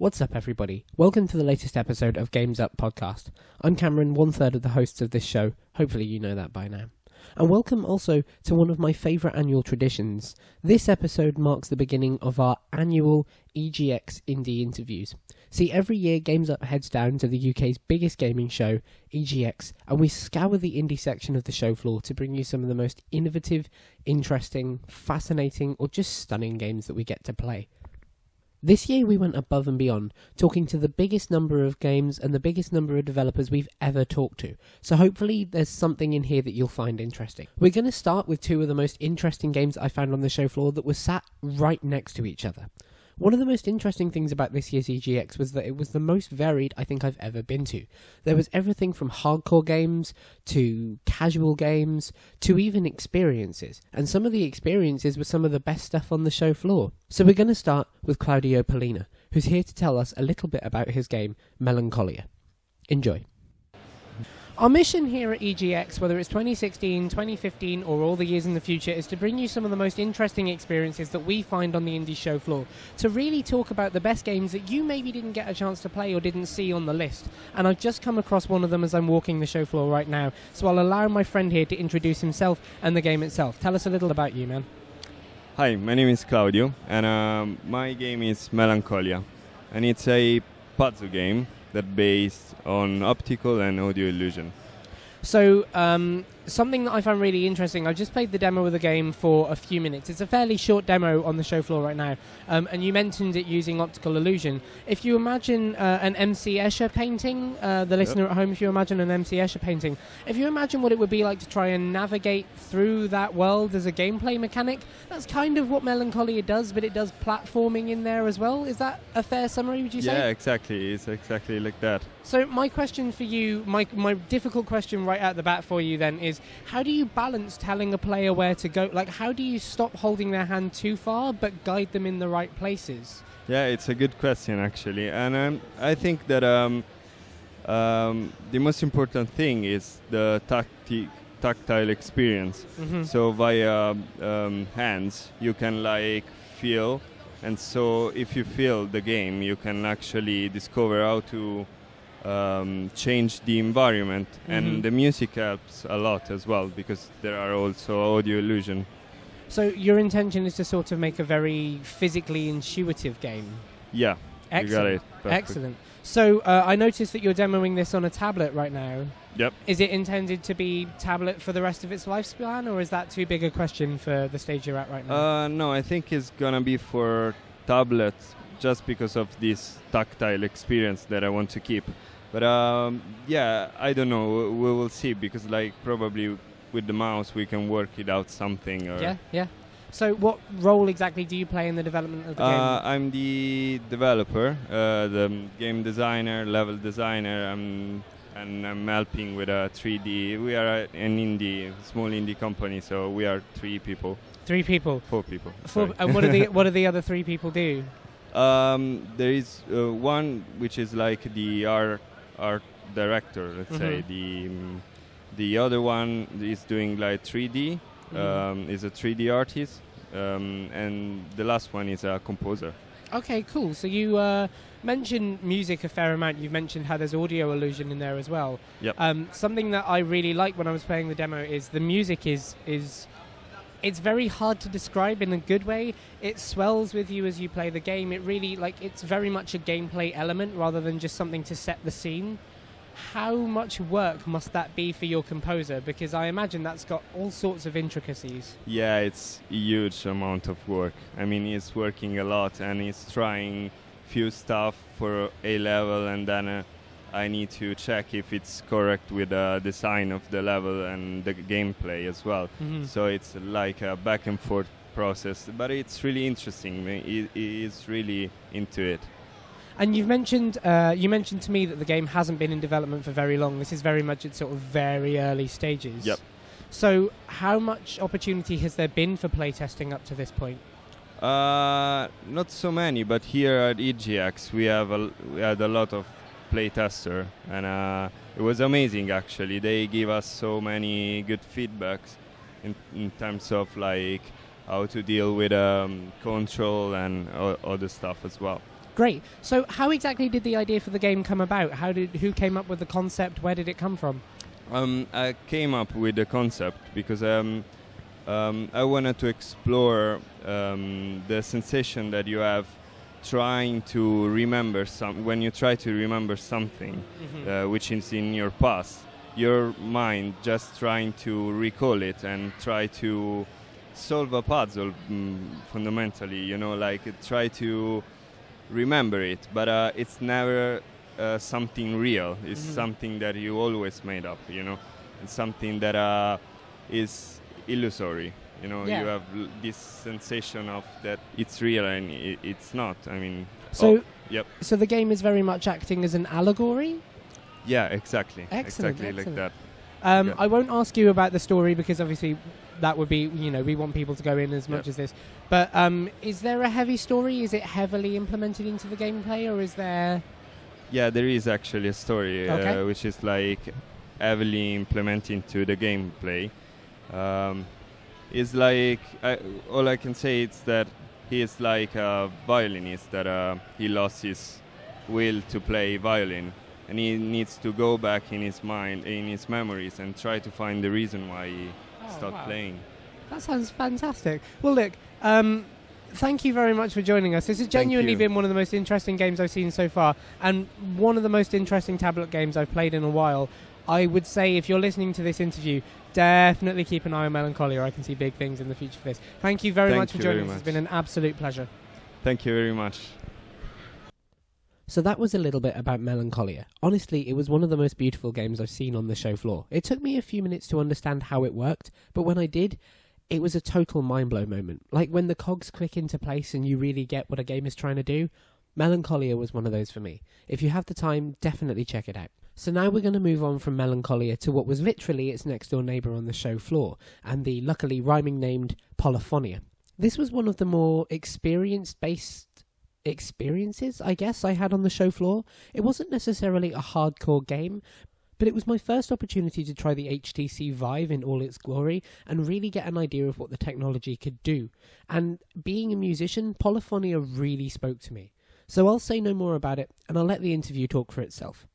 What's up, everybody? Welcome to the latest episode of Games Up podcast. I'm Cameron, one third of the hosts of this show. Hopefully you know that by now. And welcome also to one of my favourite annual traditions. This episode marks the beginning of our annual EGX Indie Interviews. See, every year Games Up heads down to the UK's biggest gaming show, EGX, and we scour the indie section of the show floor to bring you some of the most innovative, interesting, fascinating, or just stunning games that we get to play. This year we went above and beyond, talking to the biggest number of games and the biggest number of developers we've ever talked to. So hopefully there's something in here that you'll find interesting. We're going to start with two of the most interesting games I found on the show floor that were sat right next to each other. One of the most interesting things about this year's EGX was that it was the most varied I think I've ever been to. There was everything from hardcore games to casual games to even experiences. And some of the experiences were some of the best stuff on the show floor. So we're going to start with Claudio Polina, who's here to tell us a little bit about his game, Melancholia. Enjoy. Our mission here at EGX, whether it's 2016, 2015 or all the years in the future, is to bring you some of the most interesting experiences that we find on the indie show floor, to really talk about the best games that you maybe didn't get a chance to play or didn't see on the list. And I've just come across one of them as I'm walking the show floor right now, so I'll allow my friend here to introduce himself and the game itself. Tell us a little about you, man. Hi, my name is Claudio, and my game is Melancholia, and it's a puzzle game that's based on optical and audio illusion. So, something that I found really interesting, I've just played the demo of the game for a few minutes. It's a fairly short demo on the show floor right now, and you mentioned it using optical illusion. If you imagine an MC Escher painting, the listener at home, if you imagine an MC Escher painting, if you imagine what it would be like to try and navigate through that world as a gameplay mechanic, that's kind of what Melancholia does, but it does platforming in there as well. Is that a fair summary, would you say? Yeah, exactly. It's exactly like that. So my question for you, my difficult question right at the bat for you then is, how do you balance telling a player where to go? Like, how do you stop holding their hand too far but guide them in the right places? Yeah, it's a good question, actually. And I think that the most important thing is the tactile experience. Mm-hmm. So via hands, you can feel. And so if you feel the game, you can actually discover how to change the environment, and the music helps a lot as well because there are also audio illusion. So your intention is to sort of make a very physically intuitive game? Yeah, excellent. You got it. Perfect. Excellent. So I noticed that you're demoing this on a tablet right now. Yep. Is it intended to be tablet for the rest of its lifespan, or is that too big a question for the stage you're at right now? No, I think it's gonna be for tablets just because of this tactile experience that I want to keep. But yeah, I don't know. We will see, because probably with the mouse we can work it out something. Or Yeah. So what role exactly do you play in the development of the game? I'm the developer, the game designer, level designer, and I'm helping with a 3D. We are an small indie company, so we are 3 people. 3 people? 4 people. And what do the other 3 people do? There is one which is like the art director, let's say. The other one is doing 3D, is a 3D artist, and the last one is a composer. Okay, cool. So you mentioned music a fair amount. You've mentioned how there's audio illusion in there as well. Yep. Something that I really like when I was playing the demo is the music is it's very hard to describe in a good way. It swells with you as you play the game. It really, it's very much a gameplay element rather than just something to set the scene. How much work must that be for your composer? Because I imagine that's got all sorts of intricacies. Yeah, it's a huge amount of work. I mean, he's working a lot, and he's trying few stuff for A level, and then I need to check if it's correct with the design of the level and the gameplay as well. Mm-hmm. So it's like a back and forth process, but it's really interesting. He is really into it. And you mentioned to me that the game hasn't been in development for very long. This is very much at sort of very early stages. Yep. So how much opportunity has there been for playtesting up to this point? Not so many, but here at EGX we had a lot of playtester, and it was amazing actually. They give us so many good feedbacks in terms of how to deal with control and other stuff as well. Great. So how exactly did the idea for the game come about? Who came up with the concept? Where did it come from? I came up with the concept because I wanted to explore the sensation that you have trying to remember when you try to remember something which is in your past. Your mind just trying to recall it and try to solve a puzzle fundamentally, like try to remember it, but it's never something real. It's something that you always made up, It's something that is illusory. You have this sensation of that it's real and it's not. Yep. So the game is very much acting as an allegory? Yeah, exactly. Excellent. Like that. I won't ask you about the story because obviously that would be, we want people to go in as much as this. But is there a heavy story? Is it heavily implemented into the gameplay, or is there... Yeah, there is actually a story which is like heavily implemented into the gameplay. It's like, all I can say is that he is like a violinist that he lost his will to play violin. And he needs to go back in his mind, in his memories, and try to find the reason why he stopped playing. That sounds fantastic. Well, look, thank you very much for joining us. This has genuinely been one of the most interesting games I've seen so far, and one of the most interesting tablet games I've played in a while. I would say if you're listening to this interview, definitely keep an eye on Melancholia. I can see big things in the future for this. Thank you very much for joining us. It's been an absolute pleasure. Thank you very much. So that was a little bit about Melancholia. Honestly, it was one of the most beautiful games I've seen on the show floor. It took me a few minutes to understand how it worked, but when I did, it was a total mind-blow moment. Like when the cogs click into place and you really get what a game is trying to do, Melancholia was one of those for me. If you have the time, definitely check it out. So now we're going to move on from Melancholia to what was literally its next-door neighbour on the show floor, and the luckily rhyming named Polyphonia. This was one of the more experience-based experiences, I guess, I had on the show floor. It wasn't necessarily a hardcore game, but it was my first opportunity to try the HTC Vive in all its glory and really get an idea of what the technology could do. And being a musician, Polyphonia really spoke to me. So I'll say no more about it, and I'll let the interview talk for itself.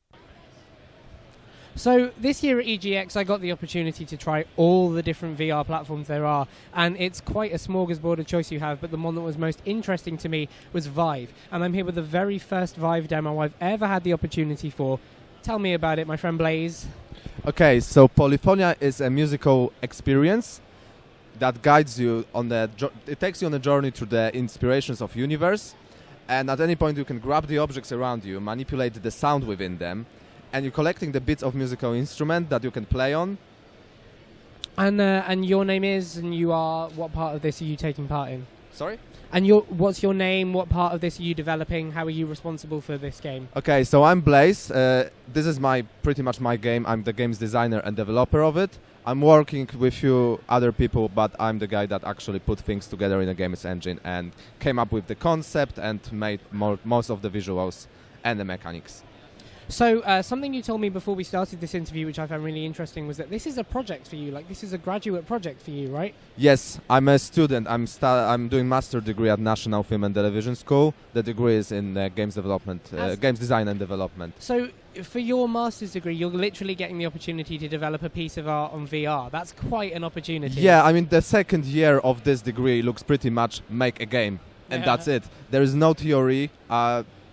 So this year at EGX I got the opportunity to try all the different VR platforms there are, and it's quite a smorgasbord of choice you have, but the one that was most interesting to me was Vive, and I'm here with the very first Vive demo I've ever had the opportunity for. Tell me about it, my friend Blaze. Okay, so Polyphonia is a musical experience that guides you on it takes you on a journey through the inspirations of universe, and at any point you can grab the objects around you, manipulate the sound within them, and you're collecting the bits of musical instrument that you can play on. And your name is, and you are, what part of this are you taking part in? Sorry? And what's your name? What part of this are you developing? How are you responsible for this game? Okay, so I'm Blaze. This is pretty much my game. I'm the games designer and developer of it. I'm working with few other people, but I'm the guy that actually put things together in a games engine and came up with the concept and made most of the visuals and the mechanics. So something you told me before we started this interview, which I found really interesting, was that this is a project for you. Like, this is a graduate project for you, right? Yes, I'm a student. I'm doing master degree at National Film and Television School. The degree is in games development, games design and development. So for your master's degree, you're literally getting the opportunity to develop a piece of art on VR. That's quite an opportunity. Yeah, I mean, the second year of this degree looks pretty much make a game, and that's it. There is no theory.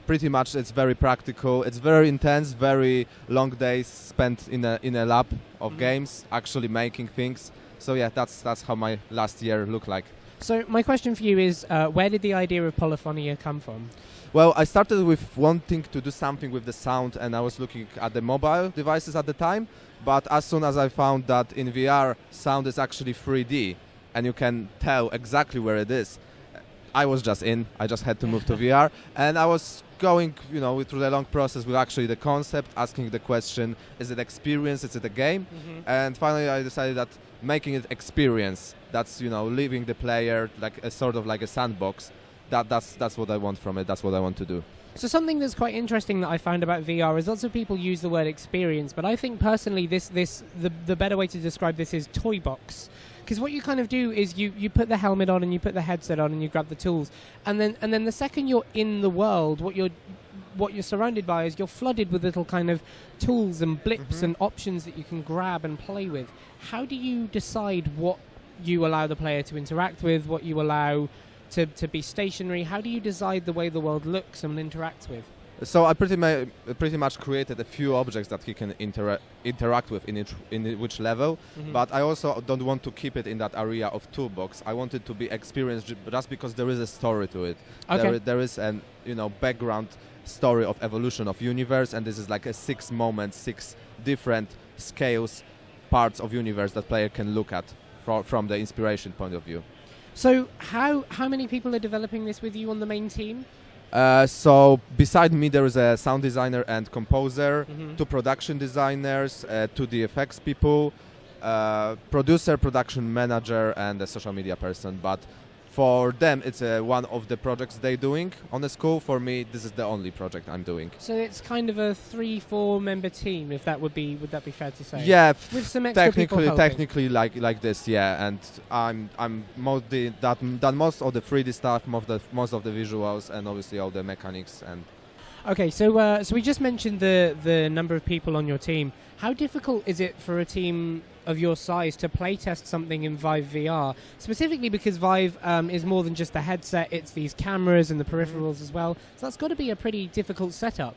Pretty much it's very practical. It's very intense, very long days spent in a lab of games, actually making things. So yeah, that's how my last year looked like. So my question for you is, where did the idea of Polyphonia come from? Well, I started with wanting to do something with the sound, and I was looking at the mobile devices at the time. But as soon as I found that in VR, sound is actually 3D, and you can tell exactly where it is, I was just in. I just had to move to VR, and I was going, through the long process with actually the concept, asking the question: is it experience? Is it a game? And finally, I decided that making it experience, that's leaving the player like a sort of like a sandbox. That's what I want from it. That's what I want to do. So something that's quite interesting that I found about VR is lots of people use the word experience, but I think personally the better way to describe this is toy box. Because what you kind of do is you put the helmet on and you put the headset on and you grab the tools, and then the second you're in the world, what you're surrounded by is you're flooded with little kind of tools and blips and options that you can grab and play with. How do you decide what you allow the player to interact with, what you allow to be stationary? How do you decide the way the world looks and interacts with? So I pretty much created a few objects that he can interact with in which level, but I also don't want to keep it in that area of toolbox. I want it to be experienced just because there is a story to it. Okay. There is an background story of evolution of universe, and this is like a 6 moments, 6 different scales, parts of universe that player can look at from the inspiration point of view. So how many people are developing this with you on the main team? So beside me there is a sound designer and composer, 2 production designers, 2 DFX people, producer, production manager, and a social media person. But for them it's one of the projects they're doing on the school. For me, this is the only project I'm doing. So it's kind of a 3-4 member team, if would that be fair to say? Yeah, with some extra people helping. technically like this, yeah. And I'm mostly done most of the 3D stuff, most of the visuals, and obviously all the mechanics. And okay, so we just mentioned the number of people on your team. How difficult is it for a team of your size to playtest something in Vive VR, specifically because Vive is more than just a headset, it's these cameras and the peripherals as well, so that's got to be a pretty difficult setup.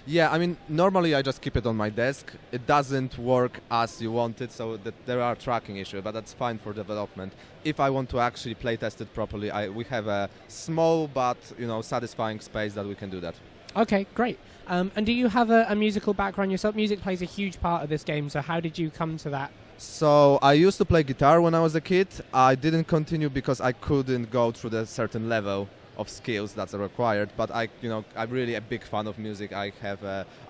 Yeah, I mean, normally I just keep it on my desk. It doesn't work as you want it, so that there are tracking issues, but that's fine for development. If I want to actually playtest it properly, we have a small but satisfying space that we can do that. Okay, great. And do you have a musical background yourself? Music plays a huge part of this game, so how did you come to that? So I used to play guitar when I was a kid. I didn't continue because I couldn't go through the certain level of skills that's required. But I'm really a big fan of music. I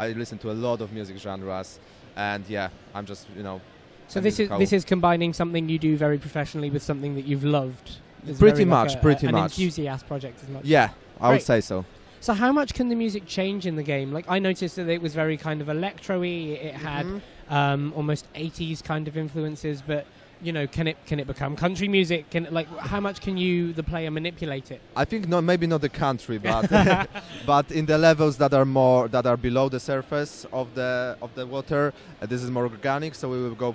listen to a lot of music genres, and yeah, I'm just So this is combining something you do very professionally with something that you've loved. It's pretty very much, an enthusiast project as much. Yeah, I would Great. say so. So how much can the music change in the game? Like I noticed that it was very kind of electro-y. It had almost 80s kind of influences, but can it become country music? How much can the player manipulate it? I think maybe not the country, but but in the levels that are below the surface of the water, this is more organic. So we will go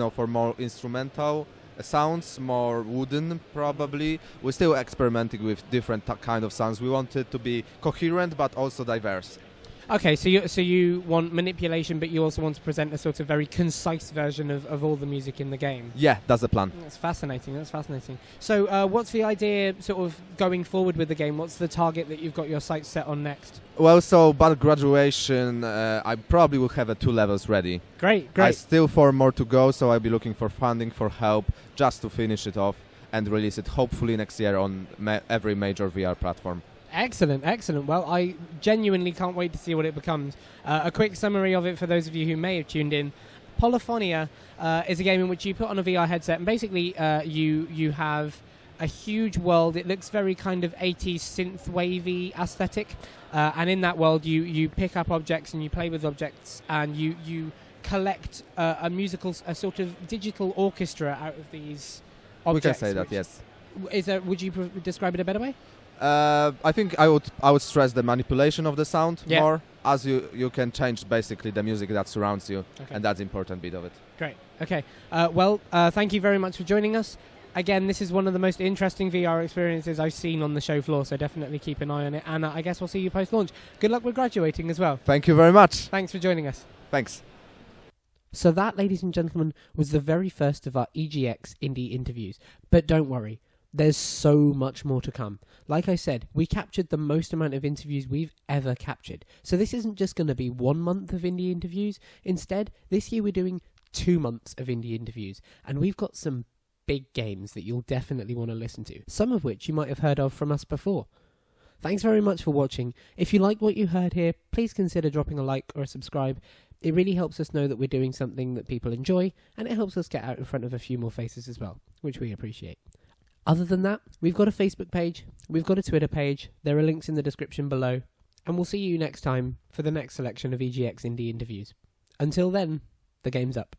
for more instrumental sounds, more wooden probably. We're still experimenting with different kind of sounds. We want it to be coherent but also diverse. Okay, so you want manipulation, but you also want to present a sort of very concise version of all the music in the game. Yeah, that's the plan. That's fascinating. So what's the idea sort of going forward with the game? What's the target that you've got your sights set on next? Well, so by graduation, I probably will have 2 levels ready. Great. I still 4 more to go, so I'll be looking for funding, for help, just to finish it off and release it hopefully next year on every major VR platform. Excellent. Well, I genuinely can't wait to see what it becomes. A quick summary of it for those of you who may have tuned in. Polyphonia is a game in which you put on a VR headset, and basically you have a huge world. It looks very kind of 80s synth wavy aesthetic, and in that world you pick up objects and you play with objects, and you collect a sort of digital orchestra out of these objects. We can say that, yes. Would you describe it a better way? I think I would stress the manipulation of the sound more, as you can change basically the music that surrounds you, and that's the important bit of it. Great. Okay. Thank you very much for joining us. Again, this is one of the most interesting VR experiences I've seen on the show floor, so definitely keep an eye on it. And I guess we'll see you post-launch. Good luck with graduating as well. Thank you very much. Thanks for joining us. Thanks. So that, ladies and gentlemen, was the very first of our EGX indie interviews. But don't worry. There's so much more to come. Like I said, we captured the most amount of interviews we've ever captured. So this isn't just going to be 1 month of indie interviews. Instead, this year we're doing 2 months of indie interviews. And we've got some big games that you'll definitely want to listen to, some of which you might have heard of from us before. Thanks very much for watching. If you like what you heard here, please consider dropping a like or a subscribe. It really helps us know that we're doing something that people enjoy, and it helps us get out in front of a few more faces as well, which we appreciate. Other than that, we've got a Facebook page, we've got a Twitter page, there are links in the description below, and we'll see you next time for the next selection of EGX Indie interviews. Until then, the game's up.